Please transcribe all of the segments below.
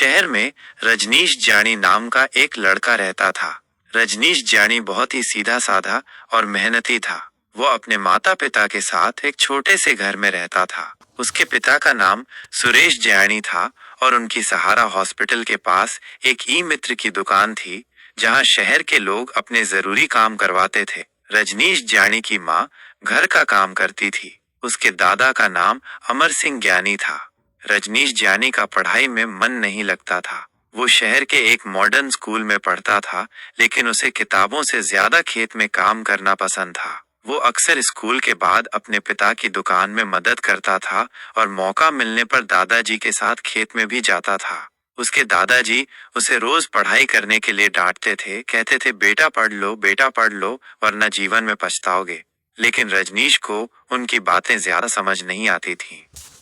शहर में रजनीश जानी नाम का एक लड़का रहता था। रजनीश जानी बहुत ही सीधा साधा और मेहनती था। वो अपने माता पिता के साथ एक छोटे से घर में रहता था। उसके पिता का नाम सुरेश जानी था और उनकी सहारा हॉस्पिटल के पास एक ई मित्र की दुकान थी, जहां शहर के लोग अपने जरूरी काम करवाते थे। रजनीश जानी की माँ घर का काम करती थी। उसके दादा का नाम अमर सिंह ज्ञानी था। रजनीश जानी का पढ़ाई में मन नहीं लगता था। वो शहर के एक मॉडर्न स्कूल में पढ़ता था, लेकिन उसे किताबों से ज्यादा खेत में काम करना पसंद था। वो अक्सर स्कूल के बाद अपने पिता की दुकान में मदद करता था और मौका मिलने पर दादाजी के साथ खेत में भी जाता था। उसके दादाजी उसे रोज पढ़ाई करने के लिए डांटते थे, कहते थे बेटा पढ़ लो वरना जीवन में पछताओगे। लेकिन रजनीश को उनकी बातें ज्यादा समझ नहीं आती थीं।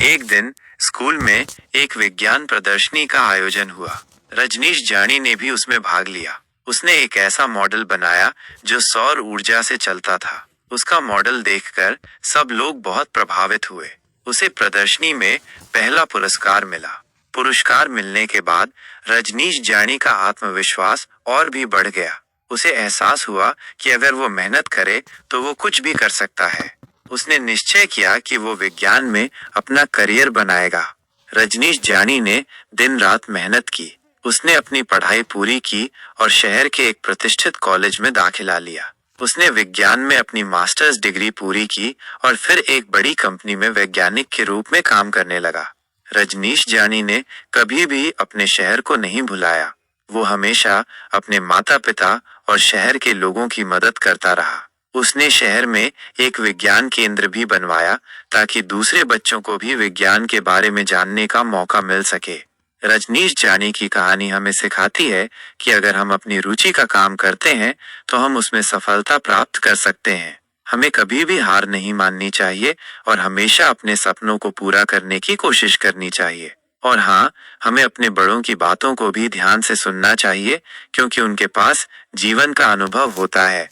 एक दिन स्कूल में एक विज्ञान प्रदर्शनी का आयोजन हुआ। रजनीश जानी ने भी उसमें भाग लिया। उसने एक ऐसा मॉडल बनाया जो सौर ऊर्जा से चलता था। उसका मॉडल देखकर सब लोग बहुत प्रभावित हुए। उसे प्रदर्शनी में पहला पुरस्कार मिला। पुरस्कार मिलने के बाद रजनीश जानी का आत्मविश्वास और भी बढ़ गया। उसे एहसास हुआ कि अगर वो मेहनत करे तो वो कुछ भी कर सकता है। उसने निश्चय किया कि वो विज्ञान में अपना करियर बनाएगा। रजनीश जानी ने दिन रात मेहनत की। उसने अपनी पढ़ाई पूरी की और शहर के एक प्रतिष्ठित कॉलेज में दाखिला लिया। उसने विज्ञान में अपनी मास्टर्स डिग्री पूरी की और फिर एक बड़ी कंपनी में वैज्ञानिक के रूप में काम करने लगा। रजनीश जानी ने कभी भी अपने शहर को नहीं भुलाया। वो हमेशा अपने माता पिता और शहर के लोगों की मदद करता रहा। उसने शहर में एक विज्ञान केंद्र भी बनवाया ताकि दूसरे बच्चों को भी विज्ञान के बारे में जानने का मौका मिल सके। रजनीश जानी की कहानी हमें सिखाती है कि अगर हम अपनी रुचि का काम करते हैं तो हम उसमें सफलता प्राप्त कर सकते हैं। हमें कभी भी हार नहीं माननी चाहिए और हमेशा अपने सपनों को पूरा करने की कोशिश करनी चाहिए। और हाँ, हमें अपने बड़ों की बातों को भी ध्यान से सुनना चाहिए, क्योंकि उनके पास जीवन का अनुभव होता है